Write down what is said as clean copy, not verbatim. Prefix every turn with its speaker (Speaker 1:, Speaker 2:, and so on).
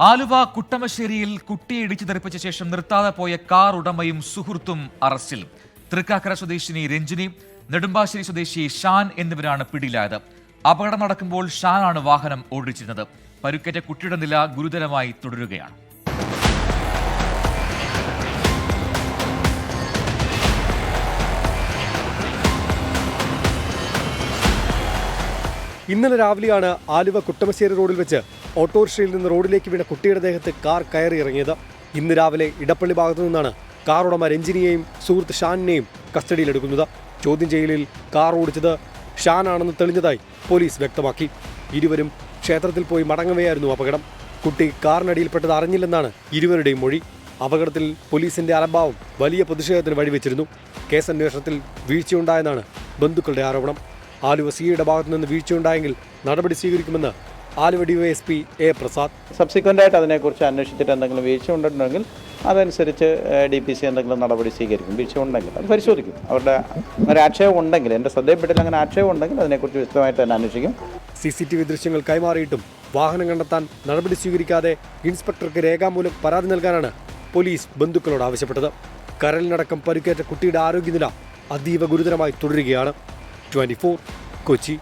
Speaker 1: ആലുവ കുട്ടമശ്ശേരിയിൽ കുട്ടിയെ ഇടിച്ചു തെറിപ്പിച്ച ശേഷം നിർത്താതെ പോയ കാർ ഉടമയും സുഹൃത്തും അറസ്റ്റിൽ. തൃക്കാക്കര സ്വദേശിനി രഞ്ജിനി, നെടുമ്പാശ്ശേരി സ്വദേശി ഷാൻ എന്നിവരാണ് പിടിയിലായത്. അപകടം നടക്കുമ്പോൾ ഷാനാണ് വാഹനം ഓടിച്ചിരുന്നത്. പരുക്കേറ്റ കുട്ടിയുടെ നില ഗുരുതരമായി തുടരുകയാണ്.
Speaker 2: ഇന്നലെ രാവിലെയാണ് ആലുവ കുട്ടമശ്ശേരി റോഡിൽ വെച്ച് ഓട്ടോറിക്ഷയിൽ നിന്ന് റോഡിലേക്ക് വീണ കുട്ടിയുടെ ദേഹത്ത് കാർ കയറി ഇറങ്ങിയത്. ഇന്ന് രാവിലെ ഇടപ്പള്ളി ഭാഗത്തു നിന്നാണ് കാർ ഉടമ രഞ്ജിനിയെയും സുഹൃത്ത് ഷാനിനെയും കസ്റ്റഡിയിലെടുക്കുന്നത്. ചോദ്യം ചെയ്യലിൽ കാർ ഓടിച്ചത് ഷാനാണെന്ന് തെളിഞ്ഞതായി പോലീസ് വ്യക്തമാക്കി. ഇരുവരും ക്ഷേത്രത്തിൽ പോയി മടങ്ങവെയായിരുന്നു അപകടം. കുട്ടി കാറിനടിയിൽപ്പെട്ടത് അറിഞ്ഞില്ലെന്നാണ് ഇരുവരുടെയും മൊഴി. അപകടത്തിൽ പോലീസിന്റെ അലംഭാവം വലിയ പ്രതിഷേധത്തിന് വഴിവെച്ചിരുന്നു. കേസന്വേഷണത്തിൽ വീഴ്ചയുണ്ടായെന്നാണ് ബന്ധുക്കളുടെ ആരോപണം. ആലുവ സിയുടെ ഭാഗത്തു നിന്ന് വീഴ്ചയുണ്ടായെങ്കിൽ നടപടി സ്വീകരിക്കുമെന്ന് Aluva DYSP A Prasad.
Speaker 3: Subsequent ആയിട്ട് അതിനെക്കുറിച്ച് അന്വേഷിച്ചിട്ട് എന്തെങ്കിലും വീഴ്ച ഉണ്ടെന്നുണ്ടെങ്കിൽ അതനുസരിച്ച് DPC എന്തെങ്കിലും നടപടി സ്വീകരിക്കും. വീഴ്ച ഉണ്ടെങ്കിൽ അത് പരിശോധിക്കും. അവരുടെ ഒരു ആക്ഷേപം ഉണ്ടെങ്കിൽ, എൻ്റെ ശ്രദ്ധയിൽപ്പെട്ടില്ല അങ്ങനെ ആക്ഷേപം ഉണ്ടെങ്കിൽ അതിനെക്കുറിച്ച് വ്യക്തമായിട്ട് തന്നെ അന്വേഷിക്കും.
Speaker 2: CCTV ദൃശ്യങ്ങൾ കൈമാറിയിട്ടും വാഹനം കണ്ടെത്താൻ നടപടി സ്വീകരിക്കാതെ ഇൻസ്പെക്ടർക്ക് രേഖാമൂലം പരാതി നൽകാനാണ് പോലീസ് ബന്ധുക്കളോട് ആവശ്യപ്പെട്ടത്. കരളിനടക്കം പരുക്കേറ്റ കുട്ടിയുടെ ആരോഗ്യനില അതീവ ഗുരുതരമായി തുടരുകയാണ്. 24 കൊച്ചി.